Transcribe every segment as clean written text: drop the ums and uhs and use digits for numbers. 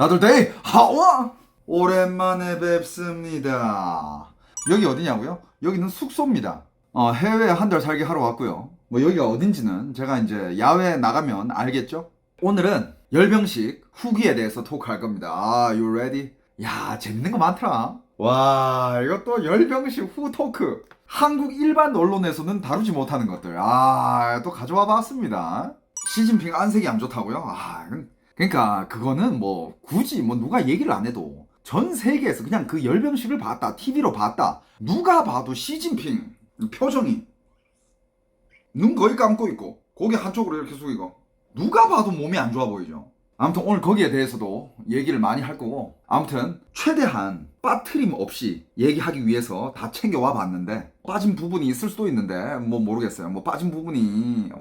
다들 데이 하와 오랜만에 뵙습니다. 여기 어디냐고요? 여기는 숙소입니다. 해외에 한 달 살기 하러 왔고요. 뭐 여기가 어딘지는 제가 이제 야외에 나가면 알겠죠? 오늘은 열병식 후기에 대해서 토크할 겁니다. You ready? 야, 재밌는 거 많더라. 와, 이것도 열병식 후 토크. 한국 일반 언론에서는 다루지 못하는 것들. 또 가져와 봤습니다. 시진핑 안색이 안 좋다고요? 그러니까 그거는 뭐 굳이 뭐 누가 얘기를 안 해도 전 세계에서 그냥 그 열병식을 봤다, TV로 봤다, 누가 봐도 시진핑 표정이 눈 거의 감고 있고 고개 한쪽으로 이렇게 숙이고 누가 봐도 몸이 안 좋아 보이죠. 아무튼 오늘 거기에 대해서도 얘기를 많이 할 거고, 아무튼 최대한 빠트림 없이 얘기하기 위해서 다 챙겨와 봤는데 빠진 부분이 있을 수도 있는데 뭐 모르겠어요. 뭐 빠진 부분이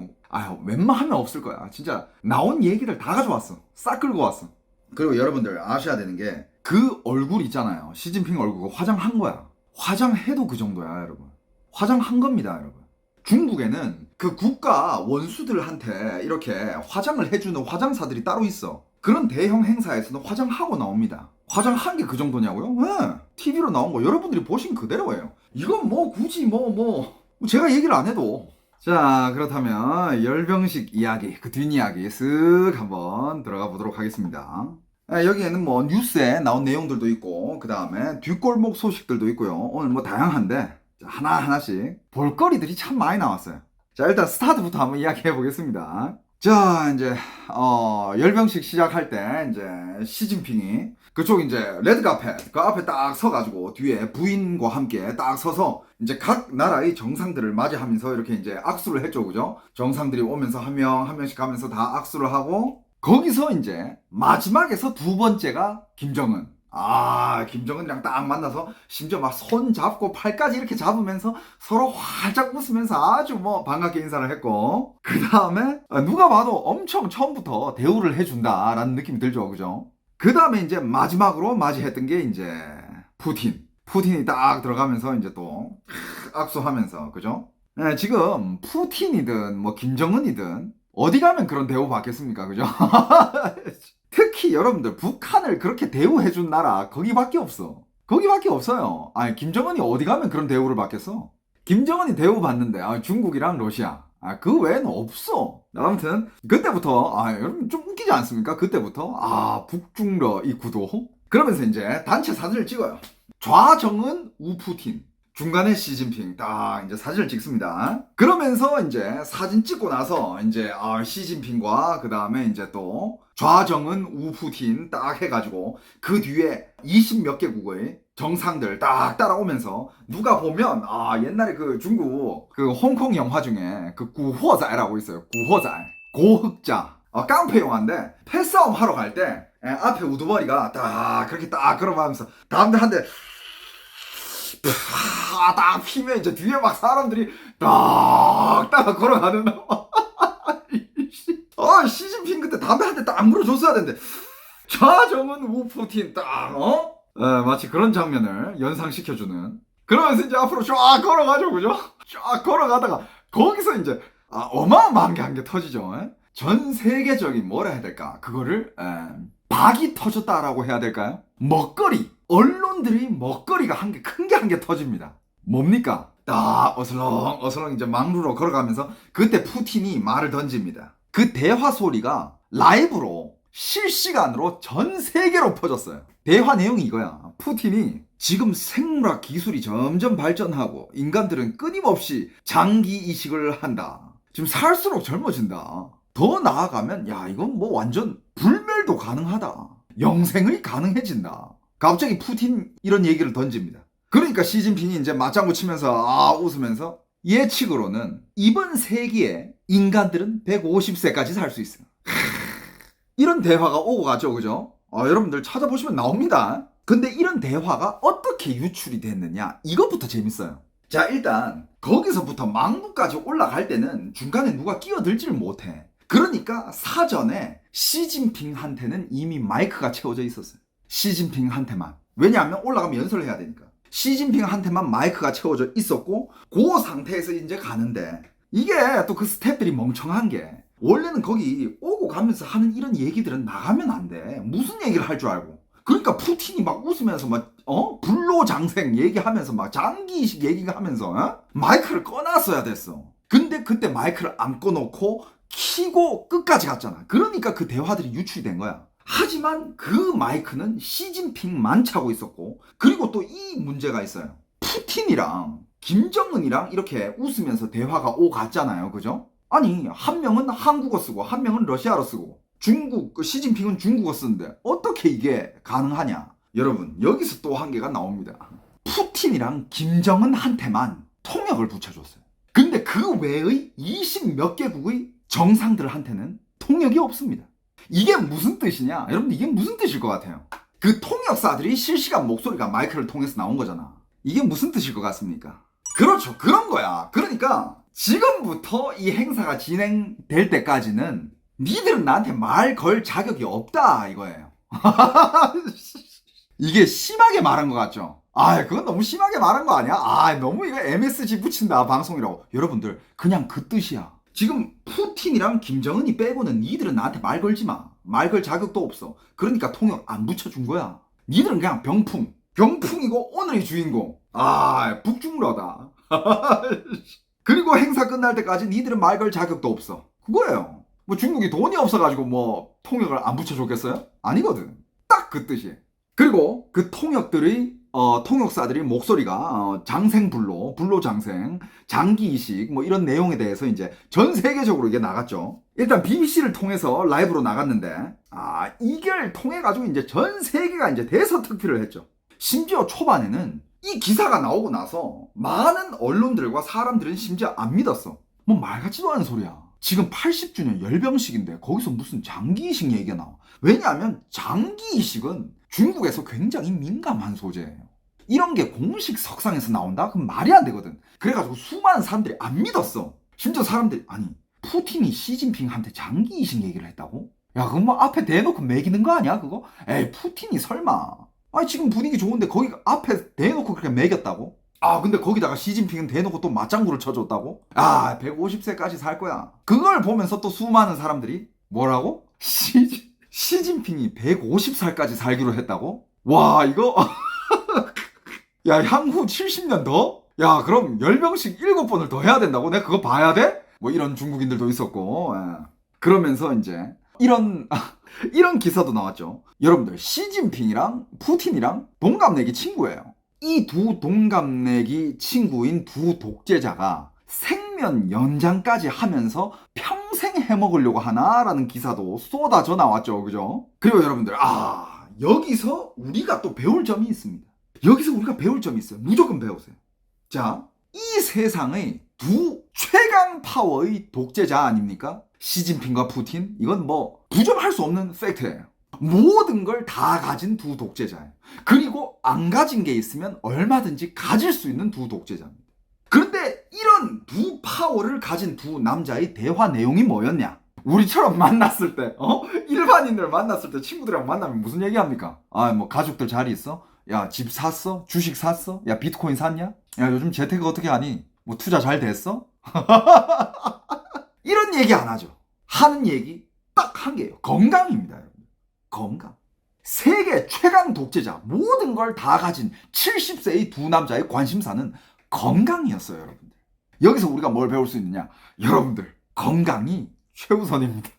웬만하면 없을 거야. 진짜 나온 얘기를 다 가져왔어. 싹 끌고 왔어. 그리고 여러분들 아셔야 되는 게 그 얼굴 있잖아요. 시진핑 얼굴 화장한 거야. 화장해도 그 정도야, 여러분. 화장한 겁니다, 여러분. 중국에는 그 국가 원수들한테 이렇게 화장을 해주는 화장사들이 따로 있어. 그런 대형 행사에서는 화장하고 나옵니다. 화장한 게 그 정도냐고요? 네. TV로 나온 거 여러분들이 보신 그대로예요. 이건 뭐 굳이 제가 얘기를 안 해도. 자, 그렇다면 열병식 이야기, 그 뒷이야기 쓱 한번 들어가 보도록 하겠습니다. 여기에는 뭐 뉴스에 나온 내용들도 있고, 그 다음에 뒷골목 소식들도 있고요. 오늘 뭐 다양한데 하나하나씩 볼거리들이 참 많이 나왔어요. 자, 일단 스타트부터 한번 이야기해 보겠습니다. 자, 이제 열병식 시작할 때 이제 시진핑이 그쪽 이제 레드카펫 그 앞에 딱 서가지고 뒤에 부인과 함께 딱 서서 이제 각 나라의 정상들을 맞이하면서 이렇게 이제 악수를 했죠, 그죠? 정상들이 오면서 한 명 한 명씩 가면서 다 악수를 하고, 거기서 이제 마지막에서 두 번째가 김정은. 김정은이랑 딱 만나서 심지어 막 손 잡고 팔까지 이렇게 잡으면서 서로 활짝 웃으면서 아주 뭐 반갑게 인사를 했고, 그 다음에 누가 봐도 엄청 처음부터 대우를 해준다라는 느낌이 들죠, 그죠? 그 다음에 이제 마지막으로 맞이했던 게 이제 푸틴이 딱 들어가면서 이제 또 악수하면서, 그죠? 네, 지금 푸틴이든 뭐 김정은이든 어디 가면 그런 대우 받겠습니까, 그죠? 특히 여러분들 북한을 그렇게 대우해준 나라 거기밖에 없어. 거기밖에 없어요. 김정은이 어디 가면 그런 대우를 받겠어? 김정은이 대우받는데 중국이랑 러시아 그 외에는 없어. 아무튼 그때부터 여러분 좀 웃기지 않습니까? 그때부터 북중러 이 구도 그러면서 이제 단체 사진을 찍어요. 좌정은 우푸틴, 중간에 시진핑 딱 이제 사진을 찍습니다. 그러면서 이제 사진 찍고 나서 이제 시진핑과 그 다음에 이제 또 좌정은 우푸틴 딱 해가지고 그 뒤에 20 몇 개국의 정상들 딱 따라오면서, 누가 보면 옛날에 그 중국 그 홍콩 영화 중에 그 구호자라고 있어요. 구호자, 고흑자, 깡패 영화인데 패싸움 하러 갈 때 앞에 우두머리가 딱 그렇게 딱 걸어가면서 다음에 한대 딱 피면 이제 뒤에 막 사람들이 딱 걸어가는 시진핑 그때 담배 한 대 딱 물어줬어야 되는데 좌정은 우푸틴 딱 마치 그런 장면을 연상시켜주는. 그러면서 이제 앞으로 쫙 걸어가죠, 그죠? 쫙 걸어가다가 거기서 이제 어마어마한 게 한 개 터지죠. 전 세계적인 뭐라 해야 될까, 그거를 박이 터졌다라고 해야 될까요? 먹거리, 언론들이 먹거리가 큰 게 한 개 터집니다. 뭡니까? 딱 어슬렁 이제 막루로 걸어가면서 그때 푸틴이 말을 던집니다. 그 대화 소리가 라이브로 실시간으로 전 세계로 퍼졌어요. 대화 내용이 이거야. 푸틴이 지금 생물학 기술이 점점 발전하고 인간들은 끊임없이 장기 이식을 한다. 지금 살수록 젊어진다. 더 나아가면 이건 뭐 완전 불멸도 가능하다. 영생이 가능해진다. 갑자기 푸틴 이런 얘기를 던집니다. 그러니까 시진핑이 이제 맞장구 치면서 웃으면서 예측으로는 이번 세기에 인간들은 150세까지 살 수 있어요. 이런 대화가 오고 가죠, 그죠? 여러분들 찾아보시면 나옵니다. 근데 이런 대화가 어떻게 유출이 됐느냐, 이것부터 재밌어요. 자, 일단 거기서부터 망부까지 올라갈 때는 중간에 누가 끼어들지를 못해. 그러니까 사전에 시진핑한테는 이미 마이크가 채워져 있었어요. 시진핑한테만. 왜냐하면 올라가면 연설을 해야 되니까. 시진핑한테만 마이크가 채워져 있었고, 그 상태에서 이제 가는데, 이게 또 그 스태프들이 멍청한 게 원래는 거기 오고 가면서 하는 이런 얘기들은 나가면 안 돼. 무슨 얘기를 할 줄 알고. 그러니까 푸틴이 막 웃으면서 막 불로장생 얘기하면서 막 장기이식 얘기하면서 마이크를 꺼놨어야 됐어. 근데 그때 마이크를 안 꺼놓고 키고 끝까지 갔잖아. 그러니까 그 대화들이 유출이 된 거야. 하지만 그 마이크는 시진핑만 차고 있었고, 그리고 또 이 문제가 있어요. 푸틴이랑 김정은이랑 이렇게 웃으면서 대화가 오갔잖아요. 그죠? 아니, 한 명은 한국어 쓰고 한 명은 러시아어 쓰고, 중국, 시진핑은 중국어 쓰는데 어떻게 이게 가능하냐? 여러분, 여기서 또 한계가 나옵니다. 푸틴이랑 김정은한테만 통역을 붙여줬어요. 근데 그 외의 20 몇 개국의 정상들한테는 통역이 없습니다. 이게 무슨 뜻이냐? 여러분, 이게 무슨 뜻일 것 같아요? 그 통역사들이 실시간 목소리가 마이크를 통해서 나온 거잖아. 이게 무슨 뜻일 것 같습니까? 그렇죠. 그런 거야. 그러니까 지금부터 이 행사가 진행될 때까지는 니들은 나한테 말 걸 자격이 없다 이거예요. 이게 심하게 말한 것 같죠? 아, 그건 너무 심하게 말한 거 아니야? 아, 너무 이거 MSG 붙인다 방송이라고. 여러분들, 그냥 그 뜻이야. 지금 푸틴이랑 김정은이 빼고는 니들은 나한테 말 걸지 마. 말 걸 자격도 없어. 그러니까 통역 안 붙여준 거야. 니들은 그냥 병풍이고 오늘의 주인공. 아, 북중러다. 그리고 행사 끝날 때까지 니들은 말 걸 자격도 없어. 그거예요. 뭐 중국이 돈이 없어가지고 뭐 통역을 안 붙여줬겠어요? 아니거든. 딱 그 뜻이에요. 그리고 그 통역들의 통역사들이 목소리가 불로장생, 장기이식 뭐 이런 내용에 대해서 이제 전 세계적으로 이게 나갔죠. 일단 BBC를 통해서 라이브로 나갔는데 이걸 통해 가지고 이제 전 세계가 이제 대서특필을 했죠. 심지어 초반에는 이 기사가 나오고 나서 많은 언론들과 사람들은 심지어 안 믿었어. 뭐 말 같지도 않은 소리야. 지금 80주년 열병식인데 거기서 무슨 장기이식 얘기가 나와. 왜냐하면 장기이식은 중국에서 굉장히 민감한 소재예요. 이런 게 공식 석상에서 나온다? 그럼 말이 안 되거든. 그래가지고 수많은 사람들이 안 믿었어. 심지어 사람들이 아니 푸틴이 시진핑한테 장기이식 얘기를 했다고? 야 그건 뭐 앞에 대놓고 매기는 거 아니야 그거? 에이 푸틴이 설마. 아니 지금 분위기 좋은데 거기 앞에 대놓고 그렇게 매겼다고? 근데 거기다가 시진핑은 대놓고 또 맞장구를 쳐줬다고? 150세까지 살 거야. 그걸 보면서 또 수많은 사람들이 뭐라고? 시진핑이 150살까지 살기로 했다고? 와 이거 야 향후 70년 더? 야 그럼 열병식 7번을 더 해야 된다고? 내가 그거 봐야 돼? 뭐 이런 중국인들도 있었고 그러면서 이제 이런 기사도 나왔죠. 여러분들 시진핑이랑 푸틴이랑 동갑내기 친구예요. 이 두 동갑내기 친구인 두 독재자가 생면 연장까지 하면서 평생 해먹으려고 하나라는 기사도 쏟아져 나왔죠. 그죠? 그리고 여러분들 여기서 우리가 또 배울 점이 있습니다. 여기서 우리가 배울 점이 있어요. 무조건 배우세요. 자, 이 세상의 두 최강 파워의 독재자 아닙니까? 시진핑과 푸틴? 이건 뭐 부정할 수 없는 팩트예요. 모든 걸 다 가진 두 독재자예요. 그리고 안 가진 게 있으면 얼마든지 가질 수 있는 두 독재자입니다. 그런데 이런 두 파워를 가진 두 남자의 대화 내용이 뭐였냐? 우리처럼 만났을 때, 일반인들 만났을 때 친구들이랑 만나면 무슨 얘기합니까? 뭐 가족들 잘 있어? 야, 집 샀어? 주식 샀어? 야, 비트코인 샀냐? 야, 요즘 재테크 어떻게 하니? 뭐 투자 잘 됐어? 이런 얘기 안 하죠. 하는 얘기 딱 한 개예요. 건강입니다, 여러분. 건강. 세계 최강 독재자, 모든 걸 다 가진 70세의 두 남자의 관심사는 건강이었어요, 여러분들. 여기서 우리가 뭘 배울 수 있느냐? 여러분들, 건강이 최우선입니다.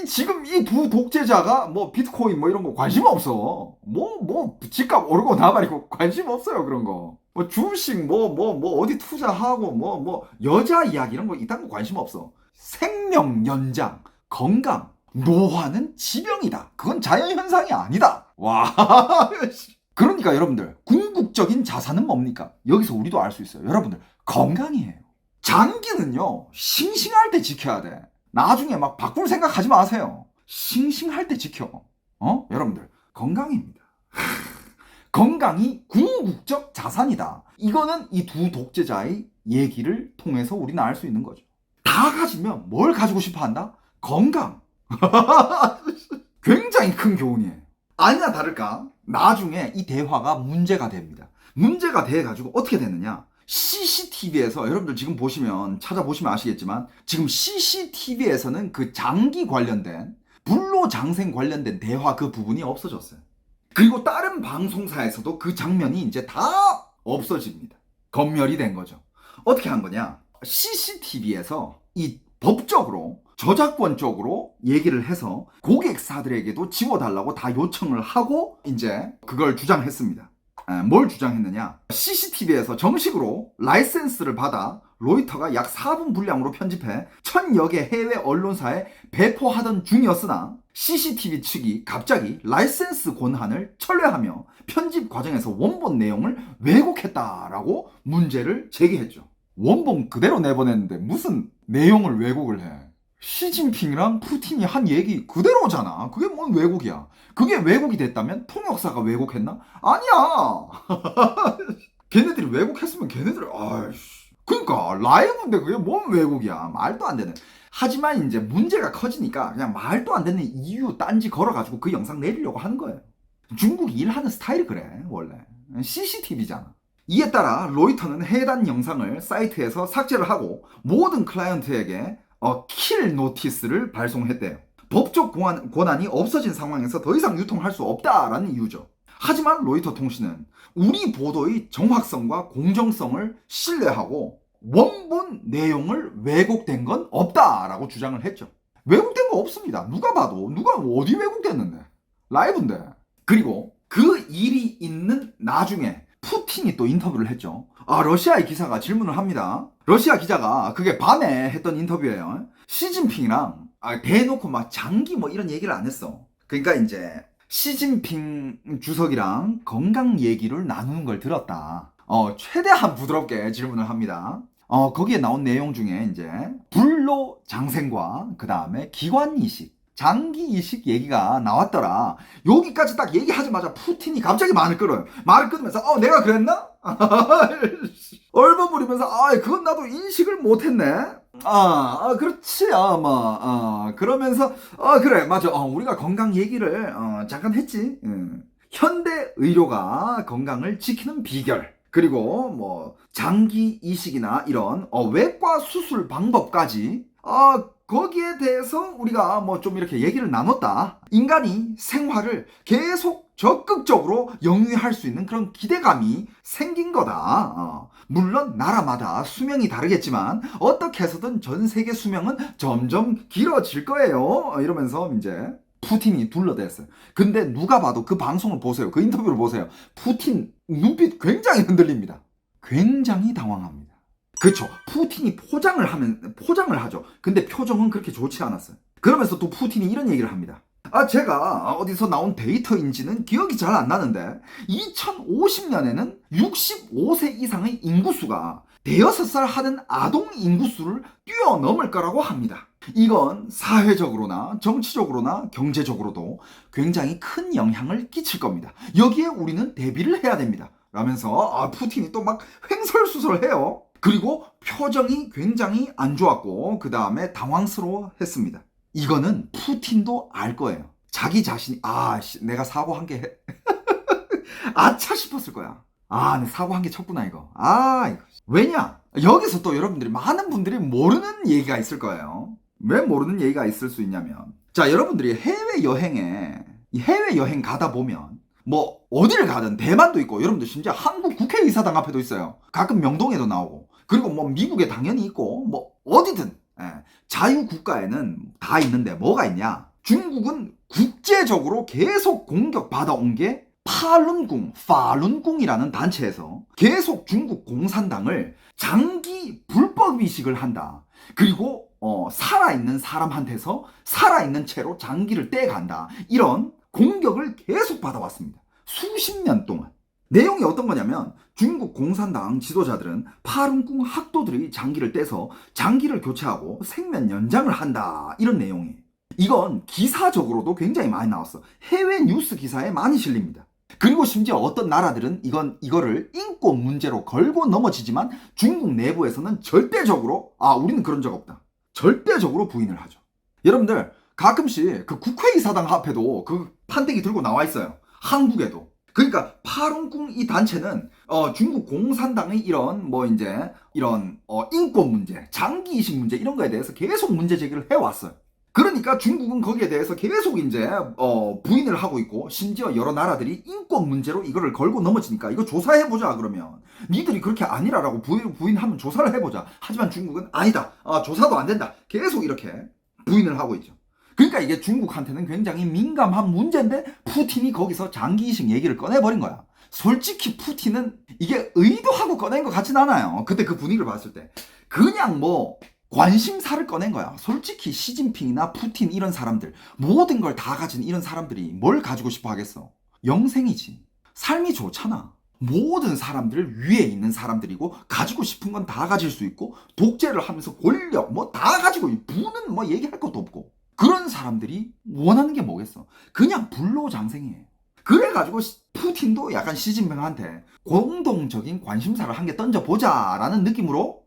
지금 이 두 독재자가 뭐 비트코인 뭐 이런 거 관심 없어. 뭐 집값 오르고 나발이고 관심 없어요, 그런 거. 뭐 주식 뭐 어디 투자하고 뭐 여자 이야기 이런 거 이딴 거 관심 없어. 생명 연장, 건강, 노화는 지병이다. 그건 자연현상이 아니다. 와. 그러니까 여러분들, 궁극적인 자산은 뭡니까? 여기서 우리도 알 수 있어요. 여러분들, 건강이에요. 장기는요, 싱싱할 때 지켜야 돼. 나중에 막 바꿀 생각하지 마세요. 싱싱할 때 지켜. 여러분들, 건강입니다. 건강이 궁극적 자산이다. 이거는 이 두 독재자의 얘기를 통해서 우리는 알 수 있는 거죠. 다 가지면 뭘 가지고 싶어 한다? 건강. 굉장히 큰 교훈이에요. 아니나 다를까 나중에 이 대화가 문제가 됩니다. 문제가 돼가지고 어떻게 됐느냐? CCTV에서 여러분들 지금 보시면 찾아보시면 아시겠지만 지금 CCTV에서는 그 장기 관련된 불로장생 관련된 대화 그 부분이 없어졌어요. 그리고 다른 방송사에서도 그 장면이 이제 다 없어집니다. 검열이 된 거죠. 어떻게 한 거냐? CCTV에서 이 법적으로 저작권적으로 얘기를 해서 고객사들에게도 지워달라고 다 요청을 하고 이제 그걸 주장했습니다. 뭘 주장했느냐? CCTV에서 정식으로 라이센스를 받아 로이터가 약 4분 분량으로 편집해 1000여 개 해외 언론사에 배포하던 중이었으나 CCTV 측이 갑자기 라이센스 권한을 철회하며 편집 과정에서 원본 내용을 왜곡했다라고 문제를 제기했죠. 원본 그대로 내보냈는데 무슨 내용을 왜곡을 해? 시진핑이랑 푸틴이 한 얘기 그대로잖아. 그게 뭔 왜곡이야? 그게 왜곡이 됐다면 통역사가 왜곡했나? 아니야. 걔네들이 왜곡했으면 걔네들 그러니까 라이브인데 그게 뭔 왜곡이야? 말도 안 되는. 하지만 이제 문제가 커지니까 그냥 말도 안 되는 이유 딴지 걸어가지고 그 영상 내리려고 하는 거예요. 중국이 일하는 스타일이 그래 원래. CCTV잖아. 이에 따라 로이터는 해당 영상을 사이트에서 삭제를 하고 모든 클라이언트에게 킬 노티스를 발송했대요. 법적 권한이 없어진 상황에서 더 이상 유통할 수 없다라는 이유죠. 하지만 로이터 통신은 우리 보도의 정확성과 공정성을 신뢰하고 원본 내용을 왜곡된 건 없다라고 주장을 했죠. 왜곡된 거 없습니다. 누가 봐도 누가 어디 왜곡됐는데? 라이브인데. 그리고 그 일이 있는 나중에 푸틴이 또 인터뷰를 했죠. 러시아의 기사가 질문을 합니다. 러시아 기자가 그게 밤에 했던 인터뷰예요. 시진핑이랑 대놓고 막 장기 뭐 이런 얘기를 안 했어. 그러니까 이제 시진핑 주석이랑 건강 얘기를 나누는 걸 들었다. 최대한 부드럽게 질문을 합니다. 거기에 나온 내용 중에 이제 불로장생과 그 다음에 기관이식, 장기이식 얘기가 나왔더라. 여기까지 딱 얘기하자마자 푸틴이 갑자기 말을 끊어요. 말을 끊으면서 내가 그랬나? 얼버무리면서 그건 나도 인식을 못했네. 그렇지 아마. 그러면서 그래 맞아. 우리가 건강 얘기를 잠깐 했지. 현대 의료가 건강을 지키는 비결, 그리고 뭐 장기 이식이나 이런 외과 수술 방법까지 거기에 대해서 우리가 뭐 좀 이렇게 얘기를 나눴다. 인간이 생활을 계속 적극적으로 영위할 수 있는 그런 기대감이 생긴 거다. 물론 나라마다 수명이 다르겠지만 어떻게 해서든 전 세계 수명은 점점 길어질 거예요. 이러면서 이제 푸틴이 둘러댔어요. 근데 누가 봐도 그 방송을 보세요. 그 인터뷰를 보세요. 푸틴 눈빛 굉장히 흔들립니다. 굉장히 당황합니다. 그렇죠. 푸틴이 포장을 하죠. 근데 표정은 그렇게 좋지 않았어요. 그러면서 또 푸틴이 이런 얘기를 합니다. 제가 어디서 나온 데이터인지는 기억이 잘 안 나는데 2050년에는 65세 이상의 인구수가 대여섯 살 하는 아동 인구수를 뛰어넘을 거라고 합니다. 이건 사회적으로나 정치적으로나 경제적으로도 굉장히 큰 영향을 끼칠 겁니다. 여기에 우리는 대비를 해야 됩니다. 라면서 푸틴이 또 막 횡설수설해요. 그리고 표정이 굉장히 안 좋았고 그 다음에 당황스러워했습니다. 이거는 푸틴도 알 거예요. 자기 자신이 내가 사고한 게 아차 싶었을 거야. 내 사고한 게 쳤구나 이거. 이거. 왜냐? 여기서 또 여러분들이 많은 분들이 모르는 얘기가 있을 거예요. 왜 모르는 얘기가 있을 수 있냐면, 자, 여러분들이 해외여행 가다 보면 뭐 어디를 가든 대만도 있고 여러분들 심지어 한국 국회의사당 앞에도 있어요. 가끔 명동에도 나오고, 그리고 뭐 미국에 당연히 있고 뭐 어디든 자유국가에는 다 있는데 뭐가 있냐? 중국은 국제적으로 계속 공격받아온 게 파룬궁이라는 단체에서 계속 중국 공산당을 장기 불법 이식을 한다. 그리고 살아있는 사람한테서 살아있는 채로 장기를 떼간다. 이런 공격을 계속 받아왔습니다. 수십 년 동안. 내용이 어떤 거냐면 중국 공산당 지도자들은 파룬궁 학도들이 장기를 떼서 장기를 교체하고 생명 연장을 한다. 이런 내용이에요. 이건 기사적으로도 굉장히 많이 나왔어. 해외 뉴스 기사에 많이 실립니다. 그리고 심지어 어떤 나라들은 이거를 인권 문제로 걸고 넘어지지만 중국 내부에서는 절대적으로 우리는 그런 적 없다. 절대적으로 부인을 하죠. 여러분들 가끔씩 그 국회의사당 앞에도 그 판때기 들고 나와 있어요. 한국에도. 그러니까 파룬궁 이 단체는 중국 공산당의 이런 이런 인권 문제, 장기 이식 문제 이런 거에 대해서 계속 문제 제기를 해왔어요. 그러니까 중국은 거기에 대해서 계속 이제 부인을 하고 있고, 심지어 여러 나라들이 인권 문제로 이거를 걸고 넘어지니까 이거 조사해보자 그러면 니들이 그렇게 아니라라고 부인하면 조사를 해보자. 하지만 중국은 아니다, 조사도 안 된다, 계속 이렇게 부인을 하고 있죠. 그러니까 이게 중국한테는 굉장히 민감한 문제인데 푸틴이 거기서 장기 이식 얘기를 꺼내버린 거야. 솔직히 푸틴은 이게 의도하고 꺼낸 것 같진 않아요. 그때 그 분위기를 봤을 때 그냥 관심사를 꺼낸 거야. 솔직히 시진핑이나 푸틴 이런 사람들, 모든 걸 다 가진 이런 사람들이 뭘 가지고 싶어 하겠어? 영생이지. 삶이 좋잖아. 모든 사람들 위에 있는 사람들이고 가지고 싶은 건 다 가질 수 있고, 독재를 하면서 권력 다 가지고, 부는 얘기할 것도 없고, 그런 사람들이 원하는 게 뭐겠어? 그냥 불로장생이에요. 그래가지고 푸틴도 약간 시진핑한테 공동적인 관심사를 한 개 던져보자라는 느낌으로,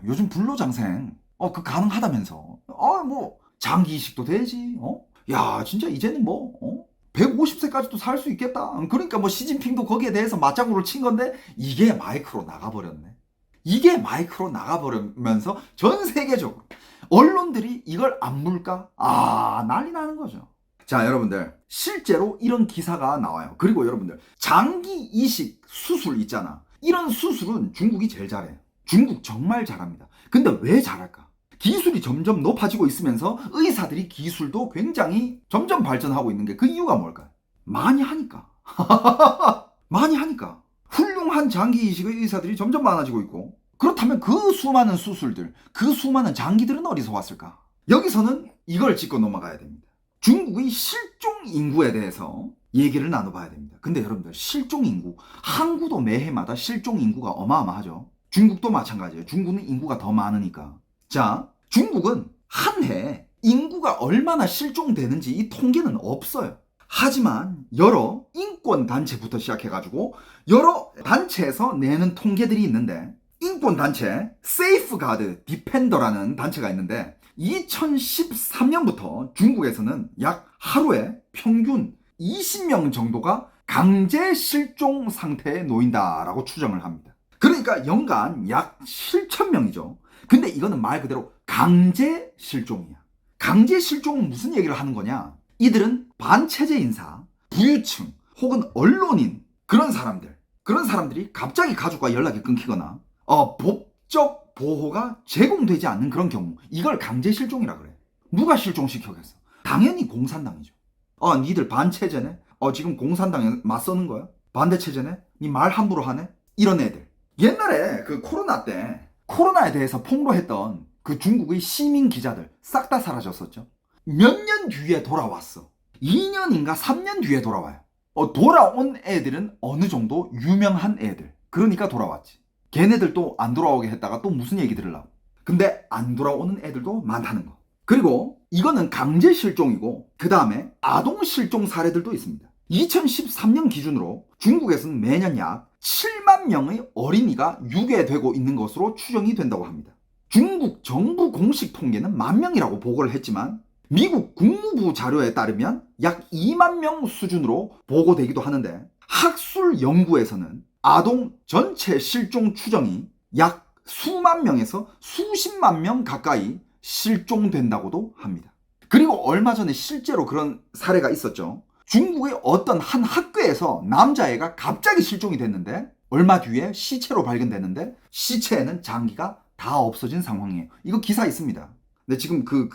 요즘 불로장생 그 가능하다면서, 장기 이식도 되지, 야 진짜 이제는 150세까지도 살 수 있겠다. 그러니까 시진핑도 거기에 대해서 맞장구를 친 건데, 이게 마이크로 나가버렸네. 이게 마이크로 나가버리면서 전 세계적으로 언론들이 이걸 안 물까? 난리 나는 거죠. 자, 여러분들, 실제로 이런 기사가 나와요. 그리고 여러분들, 장기 이식 수술 있잖아. 이런 수술은 중국이 제일 잘해요. 중국 정말 잘합니다. 근데 왜 잘할까? 기술이 점점 높아지고 있으면서 의사들이 기술도 굉장히 점점 발전하고 있는 게, 그 이유가 뭘까요? 많이 하니까. 많이 하니까. 훌륭한 장기 이식의 의사들이 점점 많아지고 있고, 그렇다면 그 수많은 수술들, 그 수많은 장기들은 어디서 왔을까? 여기서는 이걸 짚고 넘어가야 됩니다. 중국의 실종 인구에 대해서 얘기를 나눠봐야 됩니다. 근데 여러분들, 실종 인구, 항구도 매해마다 실종 인구가 어마어마하죠. 중국도 마찬가지예요. 중국은 인구가 더 많으니까. 자, 중국은 한 해 인구가 얼마나 실종되는지 이 통계는 없어요. 하지만 여러 인권단체부터 시작해가지고 여러 단체에서 내는 통계들이 있는데, 인권단체 세이프가드 디펜더라는 단체가 있는데, 2013년부터 중국에서는 약 하루에 평균 20명 정도가 강제 실종 상태에 놓인다라고 추정을 합니다. 그러니까 연간 약 7,000명이죠. 근데 이거는 말 그대로 강제 실종이야. 강제 실종은 무슨 얘기를 하는 거냐? 이들은 반체제 인사, 부유층, 혹은 언론인, 그런 사람들이 갑자기 가족과 연락이 끊기거나 법적 보호가 제공되지 않는 그런 경우, 이걸 강제 실종이라 그래. 누가 실종시켜겠어? 당연히 공산당이죠. 니들 반체제네? 지금 공산당에 맞서는 거야? 반대체제네? 니 말 함부로 하네? 이런 애들. 옛날에 그 코로나 때 코로나에 대해서 폭로했던 그 중국의 시민 기자들 싹 다 사라졌었죠. 몇 년 뒤에 돌아왔어. 2년인가 3년 뒤에 돌아와요. 돌아온 애들은 어느 정도 유명한 애들. 그러니까 돌아왔지. 걔네들도 안 돌아오게 했다가 또 무슨 얘기 들으려고. 근데 안 돌아오는 애들도 많다는 거. 그리고 이거는 강제 실종이고, 그 다음에 아동 실종 사례들도 있습니다. 2013년 기준으로 중국에서는 매년 약 7만 명의 어린이가 유괴되고 있는 것으로 추정이 된다고 합니다. 중국 정부 공식 통계는 10,000명이라고 보고를 했지만, 미국 국무부 자료에 따르면 약 2만 명 수준으로 보고되기도 하는데, 학술 연구에서는 아동 전체 실종 추정이 약 수만 명에서 수십만 명 가까이 실종된다고도 합니다. 그리고 얼마 전에 실제로 그런 사례가 있었죠. 중국의 어떤 한 학교에서 남자애가 갑자기 실종이 됐는데, 얼마 뒤에 시체로 발견됐는데, 시체에는 장기가 다 없어진 상황이에요. 이거 기사 있습니다. 근데 지금 그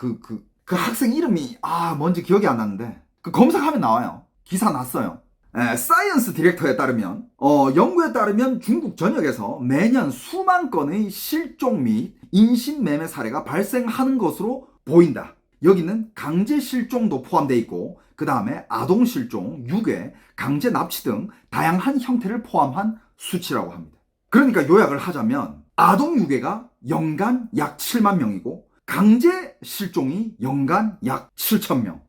학생 이름이 뭔지 기억이 안 나는데, 검색하면 나와요. 기사 났어요. 사이언스 디렉터에 따르면, 연구에 따르면 중국 전역에서 매년 수만 건의 실종 및 인신매매 사례가 발생하는 것으로 보인다. 여기는 강제 실종도 포함되어 있고, 그 다음에 아동 실종, 유괴, 강제 납치 등 다양한 형태를 포함한 수치라고 합니다. 그러니까 요약을 하자면, 아동 유괴가 연간 약 7만 명이고, 강제 실종이 연간 약 7,000명.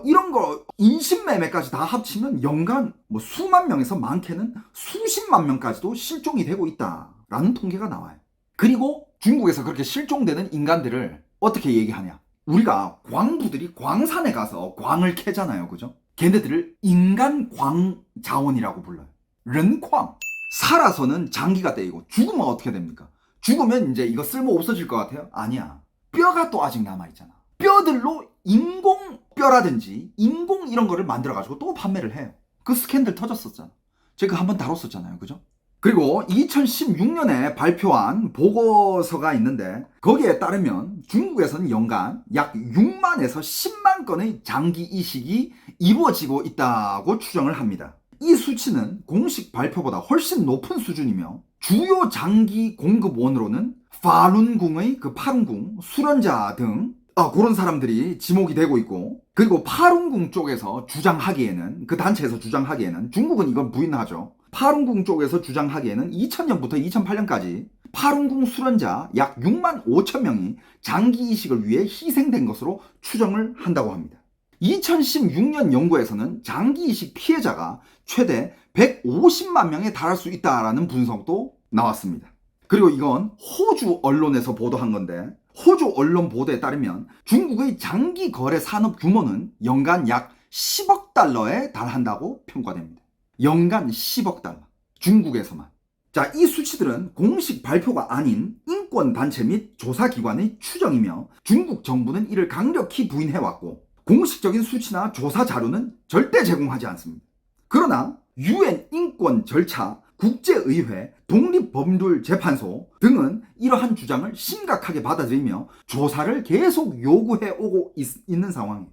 이런 거 인신매매까지 다 합치면 연간 수만 명에서 많게는 수십만 명까지도 실종이 되고 있다라는 통계가 나와요. 그리고 중국에서 그렇게 실종되는 인간들을 어떻게 얘기하냐? 우리가 광부들이 광산에 가서 광을 캐잖아요. 그죠? 걔네들을 인간 광 자원이라고 불러요. 른쾅. 살아서는 장기가 떼이고 죽으면 어떻게 됩니까? 죽으면 이제 이거 쓸모 없어질 것 같아요? 아니야. 뼈가 또 아직 남아있잖아. 뼈들로 인공 뼈라든지 인공 이런 거를 만들어가지고 또 판매를 해요. 그 스캔들 터졌었잖아. 제가 한번 다뤘었잖아요. 그죠? 그리고 2016년에 발표한 보고서가 있는데 거기에 따르면 중국에서는 연간 약 6만에서 10만 건의 장기 이식이 이루어지고 있다고 추정을 합니다. 이 수치는 공식 발표보다 훨씬 높은 수준이며 주요 장기 공급원으로는 파룬궁의 그 파룬궁, 수련자 등 그런 사람들이 지목이 되고 있고, 그리고 파룬궁 쪽에서 주장하기에는, 그 단체에서 주장하기에는, 중국은 이건 부인하죠. 파룬궁 쪽에서 주장하기에는 2000년부터 2008년까지 파룬궁 수련자 약 6만 5천 명이 장기 이식을 위해 희생된 것으로 추정을 한다고 합니다. 2016년 연구에서는 장기 이식 피해자가 최대 150만 명에 달할 수 있다라는 분석도 나왔습니다. 그리고 이건 호주 언론에서 보도한 건데, 호주 언론 보도에 따르면 중국의 장기 거래 산업 규모는 연간 약 10억 달러에 달한다고 평가됩니다. 연간 10억 달러. 중국에서만. 자, 이 수치들은 공식 발표가 아닌 인권단체 및 조사기관의 추정이며 중국 정부는 이를 강력히 부인해왔고 공식적인 수치나 조사 자료는 절대 제공하지 않습니다. 그러나 UN 인권 절차, 국제의회, 독립법률재판소 등은 이러한 주장을 심각하게 받아들이며 조사를 계속 요구해 오고 있는 상황이에요.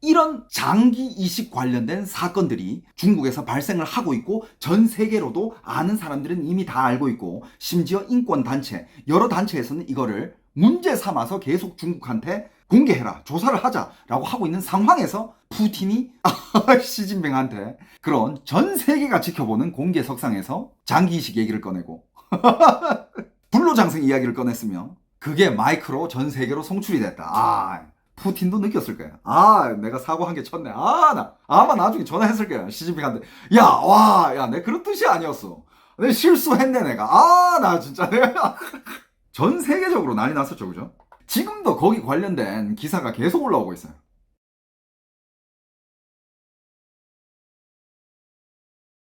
이런 장기 이식 관련된 사건들이 중국에서 발생을 하고 있고 전 세계로도 아는 사람들은 이미 다 알고 있고 심지어 인권단체, 여러 단체에서는 이거를 문제 삼아서 계속 중국한테 공개해라, 조사를 하자라고 하고 있는 상황에서 푸틴이 시진핑한테 그런 전 세계가 지켜보는 공개석상에서 장기 이식 얘기를 꺼내고 불로장생 이야기를 꺼냈으며 그게 마이크로 전 세계로 송출이 됐다. 푸틴도 느꼈을 거야. 내가 사고한 게 쳤네. 아마 나중에 전화했을 거야. 시진핑한테. 내 그런 뜻이 아니었어. 내 실수했네, 내가. 나 진짜 내가. 전 세계적으로 난리 났었죠, 그죠? 지금도 거기 관련된 기사가 계속 올라오고 있어요.